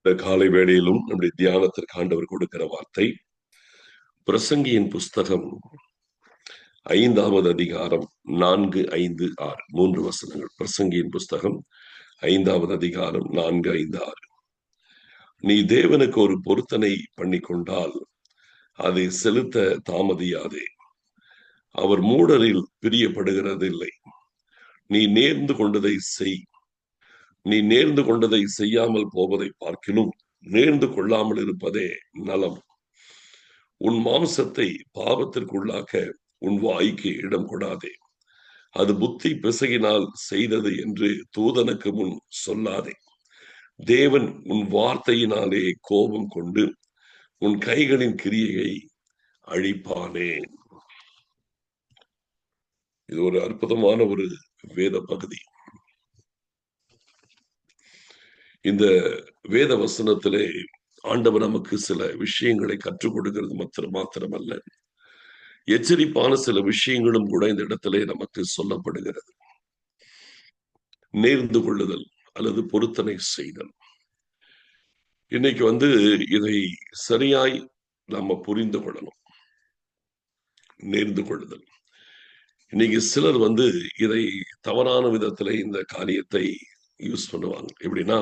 இந்த காலை வேளையிலும் நம்முடைய தியானத்திற்கு ஆண்டவர் கொடுக்கிற வார்த்தை பிரசங்கியின் புஸ்தகம் 5வது அதிகாரம் 4, 5, 6 3 வசனங்கள். பிரசங்கியின் புஸ்தகம் 5வது அதிகாரம் 4, 5, 6. நீ தேவனுக்கு ஒரு பொருத்தனை பண்ணி கொண்டால் அதை செலுத்த தாமதியாதே. அவர் மூடரில் பிரியப்படுகிறது இல்லை. நீ நேர்ந்து கொண்டதை செய். நீ நேர்ந்து கொண்டதை செய்யாமல் போவதை பார்க்கிலும் நேர்ந்து கொள்ளாமல் இருப்பதே நலம். உன் மாம்சத்தை பாவத்திற்குள்ளாக்க உன் வாய்க்கு இடம் கொடாதே. அது புத்தி பிசகினால் செய்தது என்று தூதனுக்கு முன் சொல்லாதே. தேவன் உன் வார்த்தையினாலே கோபம் கொண்டு உன் கைகளின் கிரியையை அழிப்பானே. இது ஒரு அற்புதமான ஒரு வேத பகுதி. இந்த வேத வசனத்திலே ஆண்டவர் நமக்கு சில விஷயங்களை கற்றுக் கொடுக்கிறது மாத்திரமல்ல, எச்சரிப்பான சில விஷயங்களும் கூட இந்த இடத்திலே நமக்கு சொல்லப்படுகிறது. நேர்ந்து கொள்ளுதல் அல்லது பொருத்தனை செய்தல். இன்னைக்கு இதை சரியாய் நம்ம புரிந்து கொள்ளணும். நேர்ந்து கொள்ளுதல். இன்னைக்கு சிலர் இதை தவறான விதத்துல இந்த காரியத்தை யூஸ் பண்ணுவாங்க. எப்படின்னா,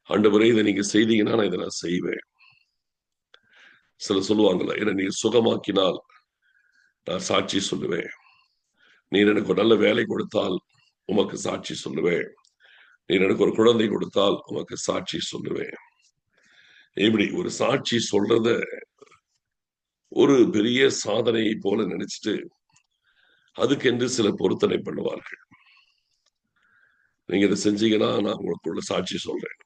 ஆண்டவரே இதை நீங்க செய்தீங்கன்னா நான் இதை நான் செய்வேன். சிலர் சொல்லுவாங்கல்ல, ஏன்னா நீ சுகமாக்கினால் நான் சாட்சி சொல்லுவேன், நீர் எனக்கு ஒரு நல்ல வேலை கொடுத்தால் உமக்கு சாட்சி சொல்லுவேன், நீர் எனக்கு ஒரு குழந்தை கொடுத்தால் உமக்கு சாட்சி சொல்லுவேன். இப்படி ஒரு சாட்சி சொல்றத ஒரு பெரிய சாதனையை போல நினைச்சிட்டு அதுக்கென்று சில பொருத்தனை பண்ணுவார்கள். நீங்க இதை செஞ்சீங்கன்னா நான் உங்களுக்கு சாட்சி சொல்றேன்.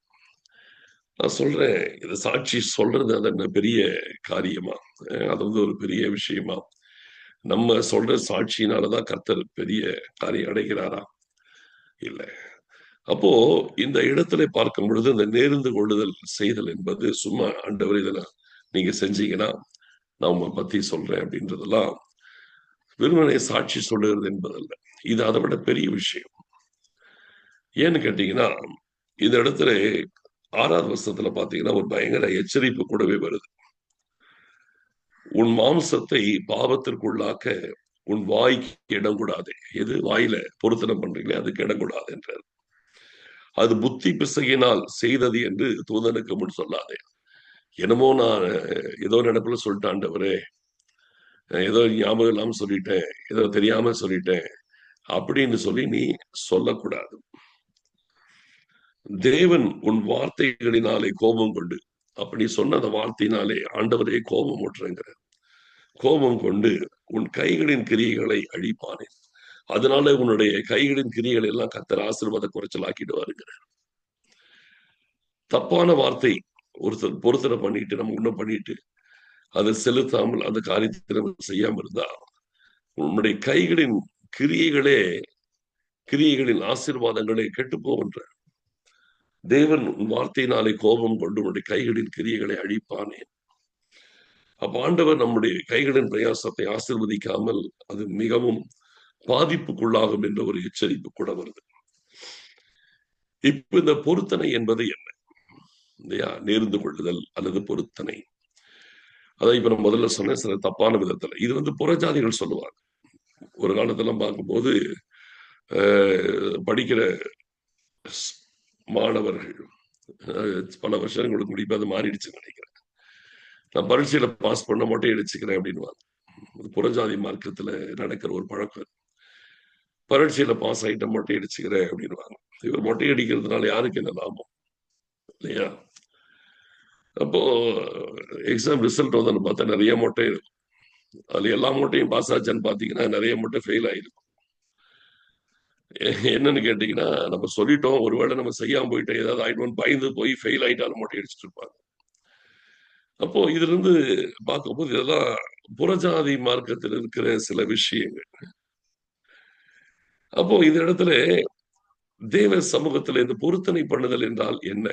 நான் சொல்றேன், இதை சாட்சி சொல்றது அது என்ன பெரிய காரியமா? அது ஒரு பெரிய விஷயமா? நம்ம சொல்ற சாட்சியினாலதான் கர்த்தர் பெரிய காரியம் அடைகிறாரா? இல்லை. அப்போ இந்த இடத்துல பார்க்கும் பொழுது இந்த நேர்ந்து கொள்ளுதல் செய்தல் என்பது சும்மா ஆண்டவர் இதெல்லாம் நீங்க செஞ்சீங்கன்னா நான் உங்களை பத்தி சொல்றேன் அப்படின்றதெல்லாம் வெறுமனே சாட்சி சொல்லுகிறது என்பதல்ல. இது அதை விட பெரிய விஷயம். ஏன்னு கேட்டீங்கன்னா, இந்த இடத்துல 6வது வசனத்துல பாத்தீங்கன்னா ஒரு பயங்கர எச்சரிப்பு கூடவே வருது. உன் மாம்சத்தை பாவத்திற்குள்ளாக்க உன் வாய்க்கு இடம் கூடாது. எது வாயில பொருத்தனை பண்றீங்களே அதுக்கு இடம் கூடாது என்றார். அது புத்தி பிசகினால் செய்தது என்று தூதனுக்கு முன் சொல்லாதே. என்னமோ நான் ஏதோ நடப்புல சொல்லிட்டேன், ஆண்டவரே ஏதோ ஞாபகம் இல்லாம சொல்லிட்டேன், ஏதோ தெரியாம சொல்லிட்டேன் அப்படின்னு சொல்லி நீ சொல்லக்கூடாது. தேவன் உன் வார்த்தைகளினாலே கோபம் கொண்டு, அப்படி சொன்ன அந்த வார்த்தையினாலே ஆண்டவரே கோபம் ஊற்றுங்கிறார். கோபம் கொண்டு உன் கைகளின் கிரியைகளை அழிப்பானே. அதனால உன்னுடைய கைகளின் கிரியைகள் எல்லாம் கர்த்தர் ஆசீர்வாத குறைச்சலாக்கிடுவாருங்கிறார். தப்பான வார்த்தை ஒருத்தர் பொருத்தனை பண்ணிட்டு நம்ம ஒண்ணும் பண்ணிட்டு அதை செலுத்தாமல் அந்த காரியத்தை நம்ம செய்யாம இருந்தா உன்னுடைய கைகளின் கிரியைகளின் ஆசீர்வாதங்களை கெட்டு போகின்ற. தேவன் வார்த்தையினாலே கோபம் கொண்டு உன்னுடைய கைகளின் கிரியைகளை அழிப்பானே. அப்ப ஆண்டவர் நம்முடைய கைகளின் பிரயாசத்தை ஆசீர்வதிக்காமல் அது மிகவும் பாதிப்புக்குள்ளாகும் என்ற ஒரு எச்சரிப்பு கூட வருது. இப்ப இந்த பொருத்தனை என்பது என்ன இல்லையா? நேர்ந்து கொள்ளுதல் அல்லது பொருத்தனை. அதான் இப்ப நான் முதல்ல சொன்ன சில தப்பான விதத்துல இது புறஜாதிகள் சொல்லுவாங்க. ஒரு காலத்துல பார்க்கும்போது படிக்கிற மாணவர்கள் பல வருஷங்களுக்கு முடிப்பு அது மாறிடுச்சுன்னு நினைக்கிறேன். நான் பரீட்சையில பாஸ் பண்ண மொட்டை அடிச்சுக்கிறேன் அப்படின்னு புறஜாதி மார்க்கத்துல நடக்கிற ஒரு பழக்கம். பரீட்சையில பாஸ் ஆயிட்ட மொட்டை அடிச்சுக்கிறேன் அப்படின்னு. இவர் மொட்டை அடிக்கிறதுனால யாருக்கு என்ன லாபம் இல்லையா? அப்போ எக்ஸாம் ரிசல்ட் பார்த்தா நிறைய மொட்டை இருக்கும். அதுல எல்லா மொட்டையும் பாஸ் ஆச்சான்னு பாத்தீங்கன்னா நிறைய மொட்டை ஃபெயில் ஆயிருக்கும். என்னன்னு கேட்டீங்கன்னா, நம்ம சொல்லிட்டோம், ஒருவேளை நம்ம செய்யாம போயிட்டோம், ஏதாவது ஆயிடுவோம் பயந்து போய் ஃபெயில் ஆயிட்டாலும் மொட்டை அடிச்சுட்டு இருப்பாங்க. அப்போ இதுல இருந்து பார்க்கும்போது இதெல்லாம் புறஜாதி மார்க்கத்தில் இருக்கிற சில விஷயங்கள். அப்போ இந்த இடத்துல தேவ சமூகத்துல இந்த பொருத்தனை பண்ணுதல் என்றால் என்ன?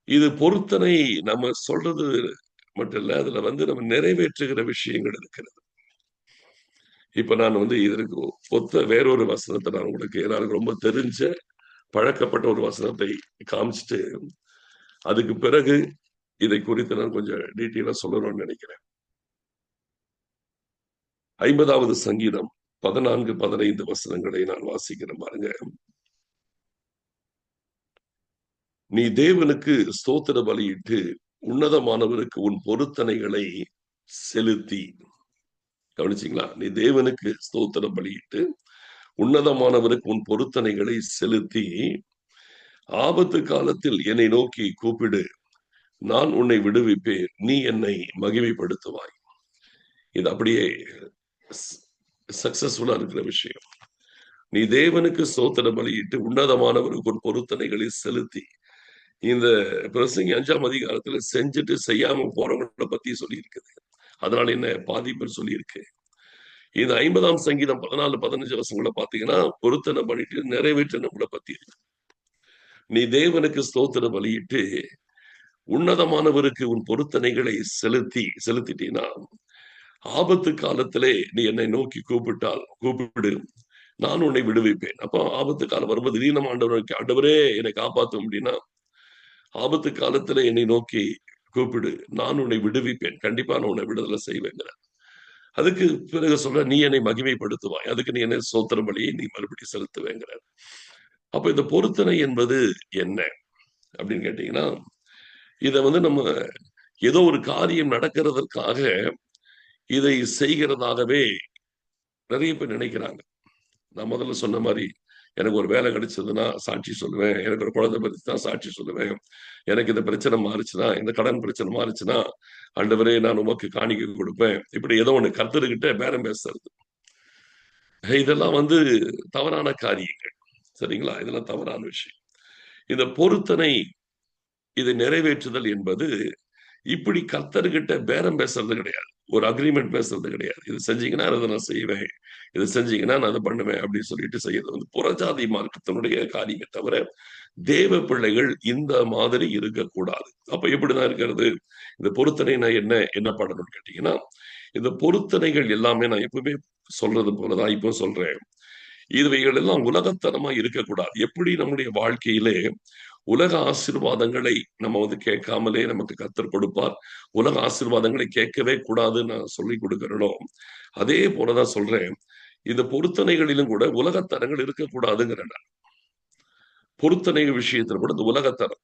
இது பொருத்தனை நம்ம சொல்றது மட்டும் இல்ல, அதுல நம்ம நிறைவேற்றுகிற விஷயங்கள் இருக்கிறது. இப்ப நான் இதற்கு ஒத்த வேறொரு வசனத்தை நான் உங்களுக்கு எனக்கு ரொம்ப தெரிஞ்ச பழக்கப்பட்ட ஒரு வசனத்தை காமிச்சிட்டு அதுக்கு பிறகு இதை குறித்து நான் கொஞ்சம் டீட்டெயிலா சொல்லணும்னு நினைக்கிறேன். 50வது சங்கீதம் 14, 15 வசனங்களை நான் வாசிக்கிறேன் பாருங்க. நீ தேவனுக்கு ஸ்தோத்திர பலியிட்டு உன்னதமானவருக்கு உன் பொருத்தனைகளை செலுத்தி. கவனிச்சீங்களா? நீ தேவனுக்கு ஸ்தோத்திர பலியிட்டு உன்னதமானவருக்கு உன் பொருத்தனைகளை செலுத்தி, ஆபத்து காலத்தில் என்னை நோக்கி கூப்பிடு, நான் உன்னை விடுவிப்பேன், நீ என்னை மகிமைப்படுத்துவாய். இது அப்படியே சக்சஸ்ஃபுல்லா இருக்கிற விஷயம். நீ தேவனுக்கு ஸ்தோத்திர பலியிட்டு உன்னதமானவருக்கு ஒரு பொருத்தனைகளை செலுத்தி. இந்த பிரசங்கி 5ஆம் அதிகாரத்துல செஞ்சுட்டு செய்யாம போறவங்களை பத்தி சொல்லி இருக்குது. அதனால என்ன பாதிப்பு சொல்லி இருக்கு. இந்த 50ஆம் சங்கீதம் 14, 15 வசனங்களை பாத்தீங்கன்னா பொருத்தனை பண்ணிட்டு நிறைவேற்றினவங்களை பத்தி இருக்கு. நீ தேவனுக்கு ஸ்தோத்திர பலியிட்டு உன்னதமானவருக்கு உன் பொருத்தனைகளை செலுத்திட்டீன்னா, ஆபத்து காலத்திலே நீ என்னை நோக்கி கூப்பிடு, நான் உன்னை விடுவிப்பேன். அப்போ ஆபத்து காலம் வரும்போது திடீர்னு ஆண்டவரே என்னை காப்பாற்றும் அப்படின்னா, ஆபத்து காலத்துல என்னை நோக்கி கூப்பிடு, நான் உன்னை விடுவிப்பேன், கண்டிப்பா நான் உன்னை விடுதலை செய்வேங்கிற. அதுக்கு பிறகு சொல்ற, நீ என்னை மகிமைப்படுத்துவாய், அதுக்கு நீ என்னை ஸ்தோத்திர பலியை நீ மறுபடியும் செலுத்துவேங்கிற. அப்ப இந்த பொருத்தனை என்பது என்ன அப்படின்னு கேட்டீங்கன்னா, இத நம்ம ஏதோ ஒரு காரியம் நடக்கிறதற்காக இதை செய்கிறதாகவே நிறைய பேர் நினைக்கிறாங்க. நான் முதல்ல சொன்ன மாதிரி, எனக்கு ஒரு வேலை கிடைச்சதுன்னா சாட்சி சொல்லுவேன், எனக்கு ஒரு குழந்தை பிறந்துச்சுன்னா சாட்சி சொல்லுவேன், எனக்கு இந்த பிரச்சனை மாறுச்சுன்னா, இந்த கடன் பிரச்சனை மாறுச்சுன்னா, ஆண்டவரே நான் உமக்கு காணிக்கை கொடுப்பேன். இப்படி ஏதோ ஒண்ணு கர்த்தர்கிட்ட பேரம் பேசுறது. இதெல்லாம் தவறான காரியங்கள். சரிங்களா? இதெல்லாம் தவறான விஷயம். இந்த பொருத்தனை, இதை நிறைவேற்றுதல் என்பது இப்படி கர்த்தர்கிட்ட பேரம் பேசுறது கிடையாது. ஒரு அக்ரிமெண்ட் பேசுறது கிடையாது. இது செஞ்சீங்கன்னா அதை நான் செய்வேன், இது செஞ்சீங்கன்னா நான் அதை பண்ணுவேன் அப்படின்னு சொல்லிட்டு செய்யறது புறஜாதி மார்க்கத்தினுடைய காரியமே தவிர, தேவ பிள்ளைகள் இந்த மாதிரி இருக்கக்கூடாது. அப்ப எப்படிதான் இருக்கிறது? இந்த பொருத்தனை நான் என்ன பண்ணணும்னு கேட்டீங்கன்னா, இந்த பொருத்தனைகள் எல்லாமே நான் எப்பவுமே சொல்றது போலதான் இப்போ சொல்றேன். இவைகள் எல்லாம் உலகத்தனமா இருக்கக்கூடாது. எப்படி நம்முடைய வாழ்க்கையிலே உலக ஆசீர்வாதங்களை நம்ம கேட்காமலே நமக்கு கர்த்தர் கொடுப்பார், உலக ஆசீர்வாதங்களை கேட்கவே கூடாதுன்னு நான் சொல்லி கொடுக்கிறோம். அதே போலதான் சொல்றேன், இந்த பொருத்தனைகளிலும் கூட உலகத்தனங்கள் இருக்கக்கூடாதுங்கிறேன். பொருத்தனை விஷயத்துல கூட இந்த உலகத்தனம்,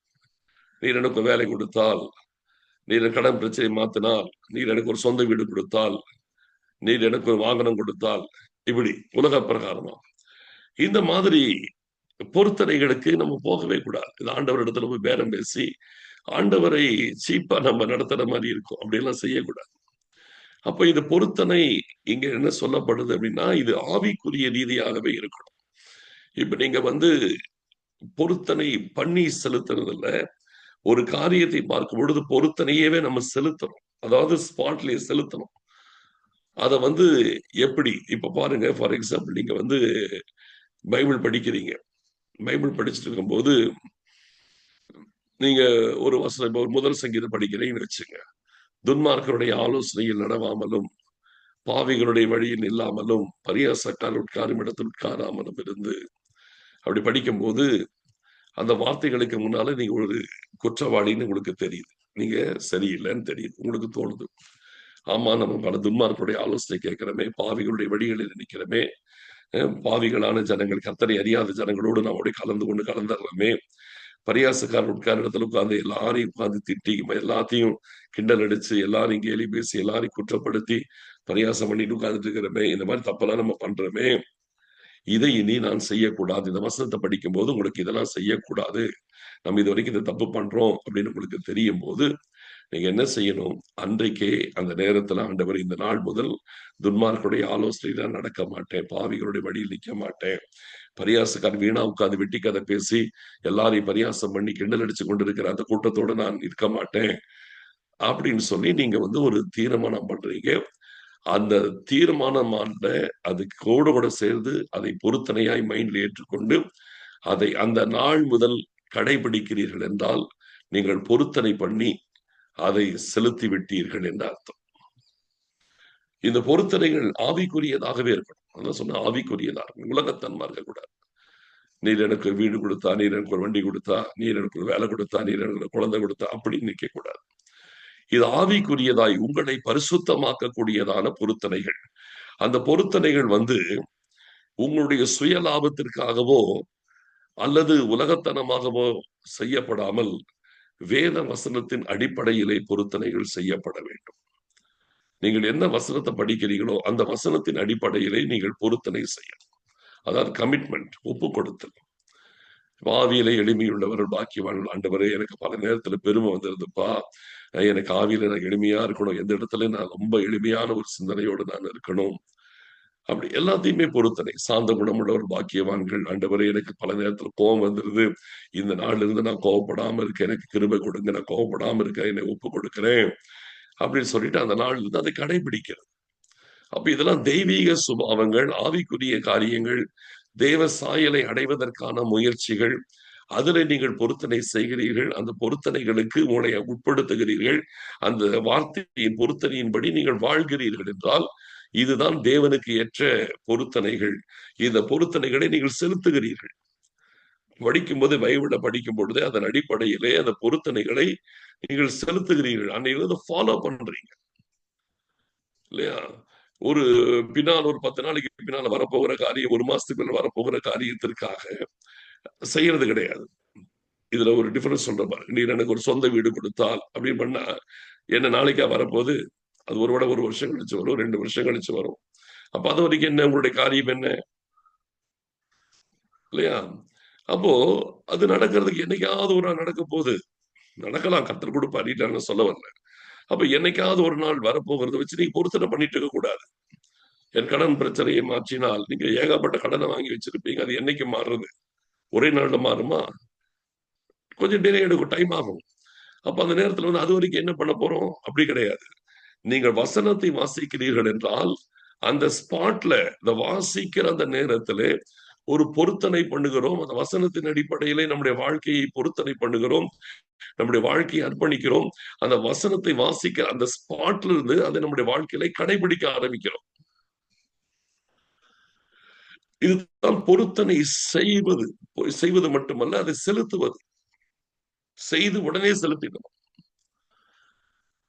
நீர் எனக்கு வேலை கொடுத்தால், நீர் கடன் பிரச்சனை மாத்தினால், நீர் எனக்கு ஒரு சொந்த வீடு கொடுத்தால், நீர் எனக்கு ஒரு வாகனம் கொடுத்தால், இப்படி உலக பிரகாரமா இந்த மாதிரி பொருத்தனைகளுக்கு நம்ம போகவே கூடாது. இது ஆண்டவர் இடத்துல போய் பேரம் பேசி ஆண்டவரை சீப்பா நம்ம நடத்துற மாதிரி இருக்கும். அப்படியெல்லாம் செய்யக்கூடாது. அப்ப இது பொருத்தனை இங்க என்ன சொல்லப்படுது அப்படின்னா, இது ஆவிக்குரிய ரீதியாகவே இருக்கணும். இப்ப நீங்க பொருத்தனை பண்ணி செலுத்துறது இல்ல, ஒரு காரியத்தை பார்க்கும் பொழுது பொருத்தனையவே நம்ம செலுத்தணும். அதாவது ஸ்பாட்லயே செலுத்தணும். அத எப்படி இப்ப பாருங்க, ஃபார் எக்ஸாம்பிள் நீங்க பைபிள் படிக்கிறீங்க. பைபிள் படிச்சுட்டு இருக்கும்போது நீங்க ஒரு வசனம், இப்ப ஒரு முதல் சங்கீதம் படிக்கிறீங்கன்னு வச்சுங்க. துன்மார்க்கருடைய ஆலோசனையில் நடவாமலும், பாவிகளுடைய வழியில் இல்லாமலும், பரியாசக்கால் உட்காரும் இடத்தில் உட்காராமலும் இருந்து, அப்படி படிக்கும்போது அந்த வார்த்தைகளுக்கு முன்னால நீங்க ஒரு குற்றவாளின்னு உங்களுக்கு தெரியுது. நீங்க சரியில்லைன்னு தெரியுது, உங்களுக்கு தோணுது. ஆமா, நம்ம பல துன்மார்க்கருடைய ஆலோசனை கேட்கிறோமே, பாவிகளுடைய வழிகளில் நிற்கிறோமே, பாவிகளான ஜனங்கள், கர்த்தரை அறியாத ஜனங்களோடு நம்மோட கலந்துடுறோமே, பரியாசக்காரர் உட்கார இடத்துல உட்கார்ந்து எல்லாரையும் உட்கார்ந்து திட்டி, எல்லாத்தையும் கிண்டல் அடிச்சு, எல்லாரையும் கேலி பேசி, எல்லாரையும் குற்றப்படுத்தி பரியாசம் பண்ணிட்டு உட்கார்ந்துட்டு இருக்கிறோமே, இந்த மாதிரி தப்பெல்லாம் நம்ம பண்றோமே, இதை இனி நான் செய்யக்கூடாது. இந்த வசனத்தை படிக்கும் போது உங்களுக்கு இதெல்லாம் செய்யக்கூடாது, நம்ம இது வரைக்கும் இதை தப்பு பண்றோம் அப்படின்னு உங்களுக்கு தெரியும் போது நீங்க என்ன செய்யணும்? அன்றைக்கே அந்த நேரத்துல, ஆண்டவர் இந்த நாள் முதல் துன்மார்க்கருடைய ஆலோசனையில நடக்க மாட்டேன், பாவிகளுடைய வழியில் நிற்க மாட்டேன், பரியாசக்காரன் வீணா உட்கார்ந்து வெட்டி கதை பேசி எல்லாரையும் பரியாசம் பண்ணி கிண்டல் அடிச்சு கொண்டிருக்கிற அந்த கூட்டத்தோட நான் இருக்க மாட்டேன் அப்படின்னு சொல்லி நீங்க ஒரு தீர்மானம் பண்றீங்க. அந்த தீர்மானமான அது கூட சேர்ந்து அதை பொருத்தனையாய் மைண்ட்ல ஏற்றுக்கொண்டு அதை அந்த நாள் முதல் கடைபிடிக்கிறீர்கள் என்றால், நீங்கள் பொருத்தனை பண்ணி அதை செலுத்தி விட்டீர்கள் என்ற அர்த்தம். இந்த பொருத்தனைகள் ஆவிக்குரியதாகவே இருக்கணும். சொன்ன ஆவிக்குரியதாக, உலகத்தன்மா இருக்கக்கூடாது. நீர் எனக்கு வீடு கொடுத்தா, நீர் எனக்கு ஒரு வண்டி கொடுத்தா, நீர் எனக்கு ஒரு வேலை கொடுத்தா, நீர் எனக்கு ஒரு குழந்தை கொடுத்தா, அப்படின்னு நிக்க கூடாது. இது ஆவிக்குரியதாய் உங்களை பரிசுத்தமாக்கக்கூடியதான பொருத்தனைகள். அந்த பொருத்தனைகள் உங்களுடைய சுய லாபத்திற்காகவோ அல்லது உலகத்தனமாகவோ செய்யப்படாமல் வேத வசனத்தின் அடிப்படையிலே பொருத்தனைகள் செய்யப்பட வேண்டும். நீங்கள் என்ன வசனத்தை படிக்கிறீங்களோ அந்த வசனத்தின் அடிப்படையிலே நீங்கள் பொருத்தனை செய்யணும். அதாவது கமிட்மெண்ட், ஒப்பு கொடுத்தல். ஆவியிலே எளிமையுள்ளவர்கள் பாக்கியவான்கள். ஆண்டவரே, எனக்கு பல நேரத்துல பெருமை வந்துருதுப்பா, எனக்கு ஆவியில எனக்கு எளிமையா இருக்கணும், எந்த இடத்துல நான் ரொம்ப எளிமையான ஒரு சிந்தனையோடு நான் இருக்கணும், அப்படி எல்லாத்தையுமே பொருத்தனை. சாந்த குணமுள்ளவர் பாக்கியவான்கள். ஆண்டவரே, எனக்கு பல நேரத்துல கோபம் வந்துருது, இந்த நாள்ல இருந்து நான் கோவப்படாம இருக்க, எனக்கு கிருபை கொடுங்க, நான் கோவப்படாம இருக்க, என்னை ஒப்பு கொடுக்கிறேன் அப்படின்னு சொல்லிட்டு அந்த நாள்ல இருந்து அதை கடைபிடிக்கிறது. அப்ப இதெல்லாம் தெய்வீக சுபாவங்கள், ஆவிக்குரிய காரியங்கள், தேவ சாயலை அடைவதற்கான முயற்சிகள். அதுல நீங்கள் பொருத்தனை செய்கிறீர்கள், அந்த பொருத்தனைகளுக்கு உங்களை உட்படுத்துகிறீர்கள், அந்த வார்த்தையின் பொருத்தனையின்படி நீங்கள் வாழ்கிறீர்கள் என்றால் இதுதான் தேவனுக்கு ஏற்ற பொருத்தனைகள். இந்த பொருத்தனைகளை நீங்கள் செலுத்துகிறீர்கள். படிக்கும் போது, பைபிளை படிக்கும் பொழுது அதன் அடிப்படையிலே அந்த பொருத்தனைகளை நீங்கள் செலுத்துகிறீர்கள். அன்னையிலிருந்து ஃபாலோ பண்றீங்க இல்லையா? ஒரு பின்னால் ஒரு 10 நாளைக்கு பின்னால வரப்போகிற காரியம், ஒரு மாசத்துக்கு மேல வரப்போகிற காரியத்திற்காக செய்யறது கிடையாது. இதுல ஒரு டிஃபரன்ஸ் சொல்ற பாருங்க. நீர் எனக்கு ஒரு சொந்த வீடு கொடுத்தால் அப்படின்னு பண்ணா என்ன நாளைக்கா வரப்போகுது? அது ஒருவேளை ஒரு வருஷம் கழிச்சு வரும், 2 வருஷம் கழிச்சு வரும். அப்ப அது வரைக்கும் என்ன உங்களுடைய காரியம் என்ன இல்லையா? அப்போ அது நடக்கிறதுக்கு என்னைக்காவது ஒரு நாள் நடக்க போகுது. நடக்கலாம், கர்த்தர் கொடுப்பாரு, சொல்ல வரல. அப்ப என்னைக்காவது ஒரு நாள் வரப்போகிறத வச்சு நீங்க பொருத்தனை பண்ணிட்டு இருக்க கூடாது. என் கடன் பிரச்சனையை மாற்றினால் நீங்க ஏகப்பட்ட கடனை வாங்கி வச்சிருப்பீங்க, அது என்னைக்கு மாறுறது? ஒரே நாள்ல மாறுமா? கொஞ்சம் டிலே எடுக்கும், டைம் ஆகும். அப்ப அந்த நேரத்துல அது வரைக்கும் என்ன பண்ண போறோம்? அப்படி கிடையாது. நீங்கள் வசனத்தை வாசிக்கிறீர்கள் என்றால் அந்த ஸ்பாட்ல, இந்த வாசிக்கிற அந்த நேரத்திலே ஒரு பொருத்தனை பண்ணுகிறோம். அந்த வசனத்தின் அடிப்படையிலே நம்முடைய வாழ்க்கையை பொருத்தனை பண்ணுகிறோம், நம்முடைய வாழ்க்கையை அர்ப்பணிக்கிறோம். அந்த வசனத்தை வாசிக்க அந்த ஸ்பாட்ல இருந்து அதை நம்முடைய வாழ்க்கையில கடைபிடிக்க ஆரம்பிக்கிறோம். இதுதான் பொருத்தனை செய்வது. செய்வது மட்டுமல்ல, அதை செலுத்துவது. செய்து உடனே செலுத்திடணும்.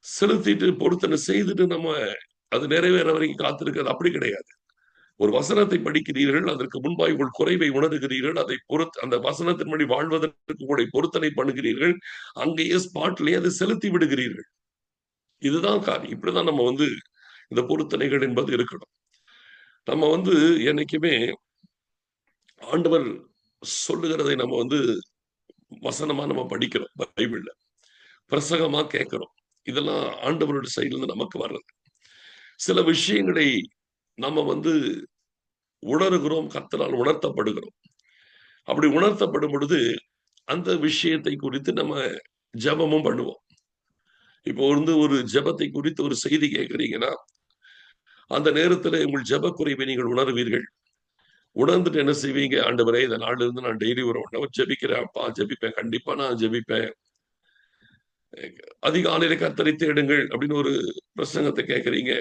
செலுத்திட்டு பொருத்தனை செய்துட்டு நம்ம அது நிறைவேற வரைக்கும் காத்திருக்கிறது அப்படி கிடையாது. ஒரு வசனத்தை படிக்கிறீர்கள், அதற்கு முன்பாய் உங்கள் குறைவை உணர்கிறீர்கள், அதை அந்த வசனத்தின்படி வாழ்வதற்கு உங்களை பொருத்தனை பண்ணுகிறீர்கள், அங்கேயே ஸ்பாட்லயே அதை செலுத்தி விடுகிறீர்கள். இதுதான் காரியம். இப்படிதான் நம்ம இந்த பொருத்தனைகள் என்பது இருக்கணும். நம்ம என்னைக்குமே ஆண்டவர் சொல்லுகிறதை நம்ம வசனமா நம்ம படிக்கிறோம், பைபிள்ல பிரசங்கமா கேட்கிறோம். இதெல்லாம் ஆண்டவருடைய சைடுல இருந்து நமக்கு வர்றது. சில விஷயங்களை நம்ம உணர்கிறோம், கர்த்தரால் உணர்த்தப்படுகிறோம். அப்படி உணர்த்தப்படும் பொழுது அந்த விஷயத்தை குறித்து நம்ம ஜெபமும் பண்ணுவோம். இப்போ ஒரு ஜெபத்தை குறித்து ஒரு செய்தி கேட்கிறீங்கன்னா அந்த நேரத்துல உங்கள் ஜெப குறைவை நீங்கள் உணர்வீர்கள். உணர்ந்துட்டு என்ன செய்வீங்க? ஆண்டவரே, இந்த நாள்ல இருந்து நான் டெய்லி ஒரு 1 hour ஜெபிக்கிறேன் அப்பா, ஜெபிப்பேன், கண்டிப்பா நான் ஜெபிப்பேன். அதிகாலையில கர்த்தரை தேடுங்கள் அப்படின்னு ஒரு பிரசங்கத்தை கேட்கறீங்க.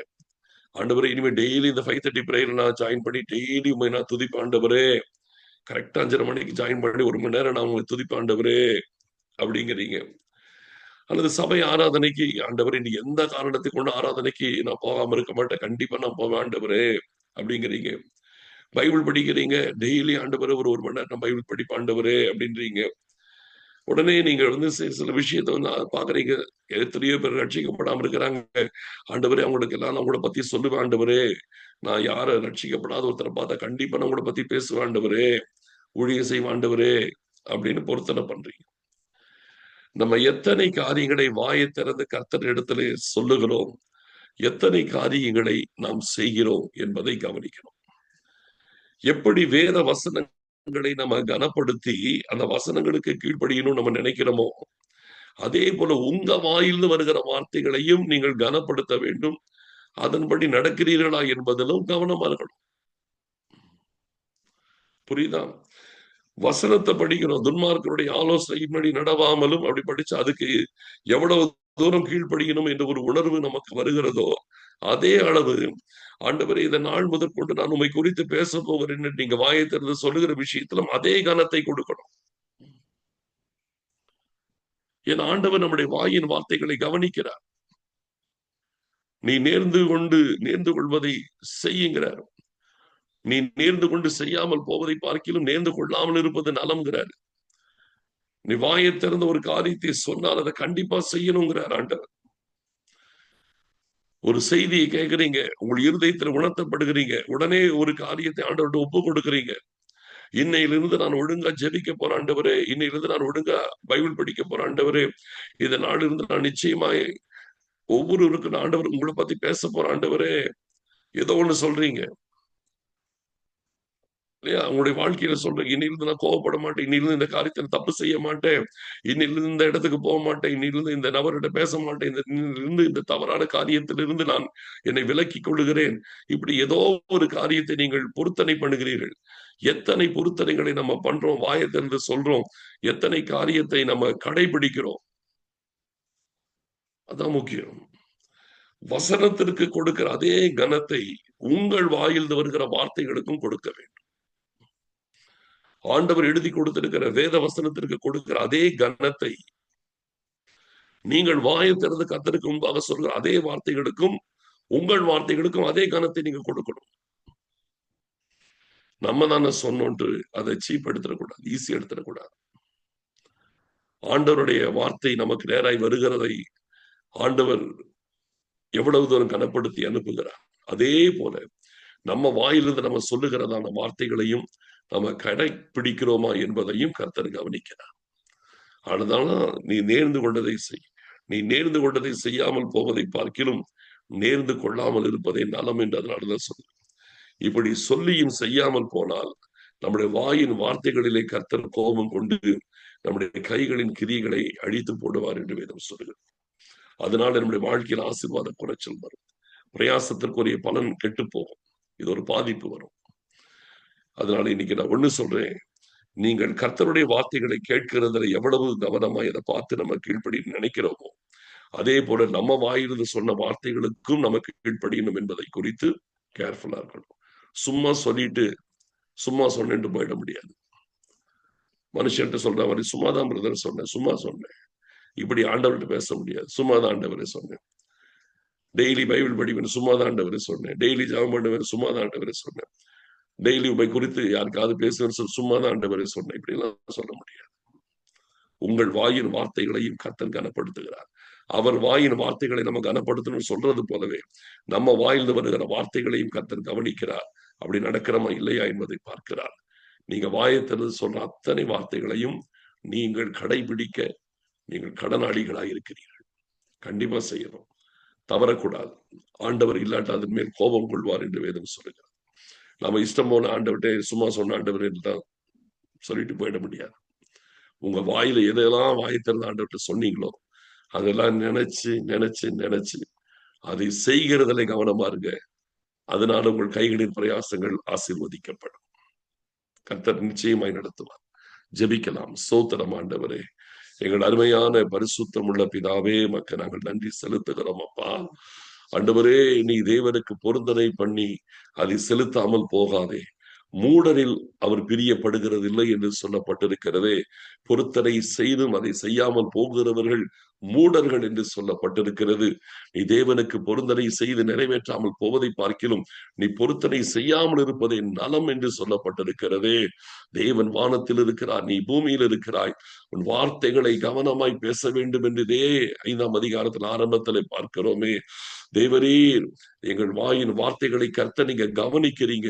ஆண்டவரே, இனிமே டெய்லி இந்த 5:30 பிரேயர் நான் ஜாயின் பண்ணி டெய்லி நான் துதிப்பேன் ஆண்டவரே. கரெக்டா 5:30 மணிக்கு ஜாயின் பண்ணி 1 மணி நேரம் நான் உங்களை துதிப்பேன் ஆண்டவரே அப்படிங்கிறீங்க. அல்லது சபை ஆராதனைக்கு, ஆண்டவரே நீ எந்த காரணத்தை கொண்டு ஆராதனைக்கு நான் போகாம இருக்க மாட்டேன், கண்டிப்பா நான் போவேன் ஆண்டவரே அப்படிங்கிறீங்க. பைபிள் படிக்கிறீங்க, டெய்லி ஆண்டவரே ஒரு 1 மணி நேரம் நான் பைபிள் படிப்பேன் ஆண்டவரே அப்படின்றீங்க. உடனே நீங்க சில விஷயத்த பாக்குறீங்க, எத்தனையோ பேர் ரட்சிக்கப்படாம இருக்கிறாங்க. ஆண்டவரே, அவங்களுக்கு எல்லாம் நான் உங்களை பத்தி சொல்லுவேன் ஆண்டவரே, நான் யார ரட்சிக்கப்படாத ஒருத்தரை பார்த்தா கண்டிப்பா நான் உங்களை பத்தி பேசுவேன் ஆண்டவரே, ஊழியம் செய்வேன் ஆண்டவரே அப்படின்னு பொருத்தனை பண்றீங்க. நம்ம எத்தனை காரியங்களை வாயை திறந்து கர்த்தர் இடத்துல சொல்லுகிறோம், எத்தனை காரியங்களை நாம் செய்கிறோம் என்பதை கவனிக்கணும். எப்படி வேத வசனங்களை நம்ம கனப்படுத்தி அந்த வசனங்களுக்கு கீழ்ப்படியணும் நம்ம நினைக்கிறோமோ, அதே போல உங்க வாயிலிருந்து வருகிற வார்த்தைகளையும் நீங்கள் கனப்படுத்த வேண்டும். அதன்படி நடக்கிறீர்களா என்பதிலும் கவனமா இருக்கணும். புரியுதா? வசனத்தை படிக்கணும். துன்மார்க்கருடைய ஆலோசனையின்படி நடவாமலும் அப்படி படிச்சு அதுக்கு எவ்வளவு தூரம் கீழ்ப்படியணும் என்ற ஒரு உணர்வு நமக்கு வருகிறதோ அதே அளவு ஆண்டவரே இந்த நாள் முதற்கொண்டு நான் உம்மை குறித்து பேச போகிறேன் நீங்க வாயை திறந்து சொல்லுகிற விஷயத்திலும் அதே கனத்தை கொடுக்கணும். என் ஆண்டவர் நம்முடைய வாயின் வார்த்தைகளை கவனிக்கிறார். நீ நேர்ந்து கொள்வதை செய்யுங்கிறார். நீ நேர்ந்து கொண்டு செய்யாமல் போவதை பார்க்கிலும் நேர்ந்து கொள்ளாமல் இருப்பது நலம்ங்கிறார். நீ வாயை திறந்த ஒரு காரியத்தை சொன்னால் அதை கண்டிப்பா செய்யணுங்கிறார் ஆண்டவர். ஒரு செய்தியை கேட்கிறீங்க, உங்கள் இருதயத்துல உணர்த்தப்படுகிறீங்க, உடனே ஒரு காரியத்தை ஆண்டவர்கிட்ட ஒப்பு கொடுக்குறீங்க. இன்னையிலிருந்து நான் ஒழுங்கா ஜெபிக்க போறேன் ஆண்டவரே, இன்னையிலிருந்து நான் ஒழுங்கா பைபிள் படிக்க போறேன் ஆண்டவரே, இந்த நாளிலிருந்து நான் நிச்சயமாய் ஒவ்வொருவருக்கும் ஆண்டவர் உங்களை பத்தி பேச போறேன் ஆண்டவரே, ஏதோ ஒண்ணு சொல்றீங்க இல்லையா? உங்களுடைய வாழ்க்கையில சொல்றீங்க, இன்னிலிருந்து நான் கோவப்பட மாட்டேன், இன்னிலிருந்து இந்த காரியத்தில் தப்பு செய்ய மாட்டேன், இன்னிலிருந்து இந்த இடத்துக்கு போக மாட்டேன், இன்னிலிருந்து இந்த நபர்கிட்ட பேச மாட்டேன், இன்னிலிருந்து இந்த தவறான காரியத்திலிருந்து நான் என்னை விலக்கிக் கொள்ளுகிறேன். இப்படி ஏதோ ஒரு காரியத்தை நீங்கள் பொருத்தனை பண்ணுகிறீர்கள். எத்தனை பொருத்தனைகளை நம்ம பண்றோம், வாயை திறந்து சொல்றோம், எத்தனை காரியத்தை நம்ம கடைபிடிக்கிறோம், அதான் முக்கியம். வசனத்திற்கு கொடுக்கிற அதே கனத்தை உங்கள் வாயிலிருந்து வருகிற வார்த்தைகளுக்கும் கொடுக்க வேண்டும். ஆண்டவர் எழுதி கொடுத்திருக்கிற வேத வசனத்திற்கு கொடுக்கிற அதே கனத்தை நீங்கள் வாயை திறந்து கர்த்தருக்கு முன்பாக சொல்கிற அதே வார்த்தைகளுக்கும் உங்கள் வார்த்தைகளுக்கும் அதே கனத்தை நீங்க கொடுக்கணும். நம்ம தானே சொன்னோன்று அதை சீப் எடுத்துடக்கூடாது, ஈஸி எடுத்துடக்கூடாது. ஆண்டவருடைய வார்த்தை நமக்கு நேராய் வருகிறதை ஆண்டவர் எவ்வளவு தூரம் கனப்படுத்தி அனுப்புகிறார். அதே போல நம்ம வாயிலிருந்து நம்ம சொல்லுகிறதான வார்த்தைகளையும் நம்ம கடைபிடிக்கிறோமா என்பதையும் கர்த்தர் கவனிக்கிறார். அதனால நீ நேர்ந்து கொண்டதை செய். நீ நேர்ந்து கொண்டதை செய்யாமல் போவதை பார்க்கிலும் நேர்ந்து கொள்ளாமல் இருப்பதே நலம் என்று அதனாலதான் சொல்லு. இப்படி சொல்லியும் செய்யாமல் போனால் நம்முடைய வாயின் வார்த்தைகளிலே கர்த்தர் கோபம் கொண்டு நம்முடைய கைகளின் கிரிகளை அழித்து போடுவார் என்று வேதம் சொல்லுகிறது. அதனால நம்முடைய வாழ்க்கையில் ஆசீர்வாத குறைச்சல் வரும், பிரயாசத்திற்குரிய பலன் கெட்டு போகும், இது ஒரு பாதிப்பு வரும். அதனால இன்னைக்கு நான் ஒண்ணு சொல்றேன், நீங்கள் கர்த்தருடைய வார்த்தைகளை கேட்கிறதுல எவ்வளவு கவனமா இதை பார்த்து நம்ம கீழ்ப்படி நினைக்கிறோமோ அதே போல நம்ம வாயிலிருந்து சொன்ன வார்த்தைகளுக்கும் நமக்கு கீழ்ப்படியணும் என்பதை குறித்து கேர்ஃபுல்லா இருக்கணும். சும்மா சொல்லிட்டு சும்மா சொன்னேன்ட்டு போயிட முடியாது. மனுஷன்ட்டு சொல்ற மாதிரி சும்மாதான் பிரதர் சொன்னேன், சும்மா சொன்னேன், இப்படி ஆண்டவர்கிட்ட பேச முடியாது. சும்மாதான் ஆண்டவரே சொன்னேன், டெய்லி பைபிள் படிப்பேன், சும்மாதான் ஆண்டவரே சொன்னேன், டெய்லி ஜெபம் பண்ணுவேன், சும்மாதான் ஆண்டவரே சொன்னேன், டெய்லி உமை குறித்து யாருக்காவது பேசுவேன்னு சொல்லி சும்மாதான் ஆண்டவரே சொன்னேன், இப்படி எல்லாம் சொல்ல முடியாது. உங்கள் வாயின் வார்த்தைகளையும் கர்த்தர் கனப்படுத்துகிறார். அவர் வாயின் வார்த்தைகளை நம்ம கனப்படுத்தணும்னு சொல்றது போலவே நம்ம வாயிலிருந்து வருகிற வார்த்தைகளையும் கர்த்தர் கவனிக்கிறார். அப்படி நடக்கிறோமா இல்லையா என்பதை பார்க்கிறார். நீங்க வாயை திறந்து சொன்ன அத்தனை வார்த்தைகளையும் நீங்கள் கடைபிடிக்க நீங்கள் கடனாளிகளாக இருக்கிறீர்கள். கண்டிப்பா செய்யணும், தவறக்கூடாது. ஆண்டவர் இல்லாட்ட அதன் மேல் கோபம் கொள்வார் என்று வேதம் சொல்லுகிறார். நம்ம இஷ்டம் போன ஆண்டவர்கிட்ட சும்மா சொன்ன ஆண்டவர் தான் சொல்லிட்டு போயிட முடியாது. உங்க வாயில எதெல்லாம் வாயை திறந்த ஆண்டவர்கிட்ட சொன்னீங்களோ அதெல்லாம் நினைச்சு நினைச்சு நினைச்சு அதை செய்கிறதுல கவனமா இருங்க. அதனால உங்கள் கைகளின் பிரயாசங்கள் ஆசீர்வதிக்கப்படும். கர்த்தர் நிச்சயமாய் நடத்துவார். ஜெபிக்கலாம். ஸ்தோத்திரம் ஆண்டவரே, எங்கள் அருமையான பரிசுத்தம் உள்ள பிதாவே, மக்கள் நாங்கள் நன்றி செலுத்துகிறோம் அப்பா. ஆண்டவரே, நீ தேவனுக்கு பொருந்தனை பண்ணி அதை செலுத்தாமல் போகாதே. மூடரில் அவர் பிரியப்படுகிறது இல்லை என்று சொல்லப்பட்டிருக்கிறதே. பொருத்தனை செய்தும் அதை செய்யாமல் போகிறவர்கள் மூடர்கள் என்று சொல்லப்பட்டிருக்கிறது. நீ தேவனுக்கு பொருந்தனை செய்து நிறைவேற்றாமல் போவதை பார்க்கிலும் நீ பொருத்தனை செய்யாமல் இருப்பதே நலம் என்று சொல்லப்பட்டிருக்கிறதே. தேவன் வானத்தில் இருக்கிறார், நீ பூமியில் இருக்கிறாய். உன் வார்த்தைகளை கவனமாய் பேச வேண்டும் என்று 5ஆம் அதிகாரத்தில் ஆரம்பத்தில் பார்க்கிறோமே. தேவரீர், எங்கள் வாயின் வார்த்தைகளை கர்த்தர் நீங்க கவனிக்கிறீங்க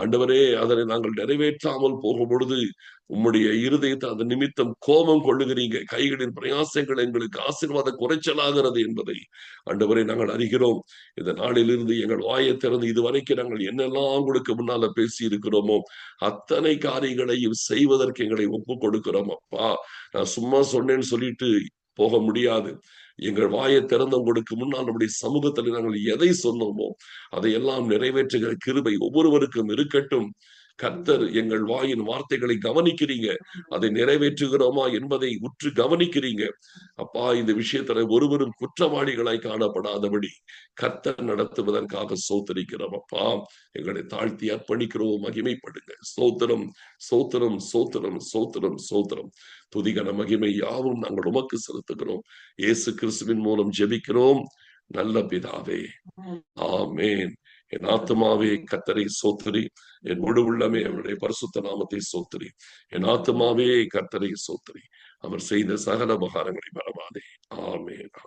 ஆண்டவரே. அதனை நாங்கள் நிறைவேற்றாமல் போகும் பொழுது உம்முடைய இருதயத்தை அதன் நிமித்தம் கோபம் கொள்ளுகிறீங்க. கைகளின் பிரயாசங்கள் எங்களுக்கு ஆசீர்வாத குறைச்சலாகிறது என்பதை ஆண்டவரை நாங்கள் அறிகிறோம். இந்த நாளிலிருந்து எங்கள் வாயை திறந்து இதுவரைக்கும் நாங்கள் என்னெல்லாம் உங்களுக்கு முன்னால பேசி இருக்கிறோமோ அத்தனை காரியங்களையும் செய்வதற்கு எங்களை ஒப்பு கொடுக்கிறோம் அப்பா. நான் சும்மா சொன்னேன்னு சொல்லிட்டு போக முடியாது. எங்கள் வாயை திறந்தவங்களுக்கு முன்னால் நம்முடைய சமூகத்தில் நாங்கள் எதை சொன்னோமோ அதையெல்லாம் நிறைவேற்றுகிற கிருபை ஒவ்வொருவருக்கும் இருக்கட்டும். கர்த்தர் எங்கள் வாயின் வார்த்தைகளை கவனிக்கிறீங்க, அதை நிறைவேற்றுகிறோமா என்பதை உற்று கவனிக்கிறீங்க. அப்பா, இந்த விஷயத்துல ஒருவரும் குற்றவாளிகளாய் காணப்படாதபடி கர்த்தர் நடத்துவதற்காக சோத்தரிக்கிறோம். அப்பா, எங்களை தாழ்த்தி அர்ப்பணிக்கிறோம். மகிமைப்படுங்க. சோத்திரம், சோத்திரம், சோத்திரம், சோத்திரம், சோத்திரம். துதிகன மகிமை யாவும் நாங்கள் உமக்கு செலுத்துகிறோம். இயேசு கிறிஸ்துவின் மூலம் ஜெபிக்கிறோம் நல்ல பிதாவே, ஆமேன். என் ஆத்துமாவே கர்த்தரை சோத்தரி, என் முழு உள்ளமே அவருடைய பரிசுத்த நாமத்தை சோத்தரி. என் ஆத்துமாவே கர்த்தரை சோத்தரி, அவர் செய்த சகல உபகாரங்களை மறவாதே. ஆமேன்.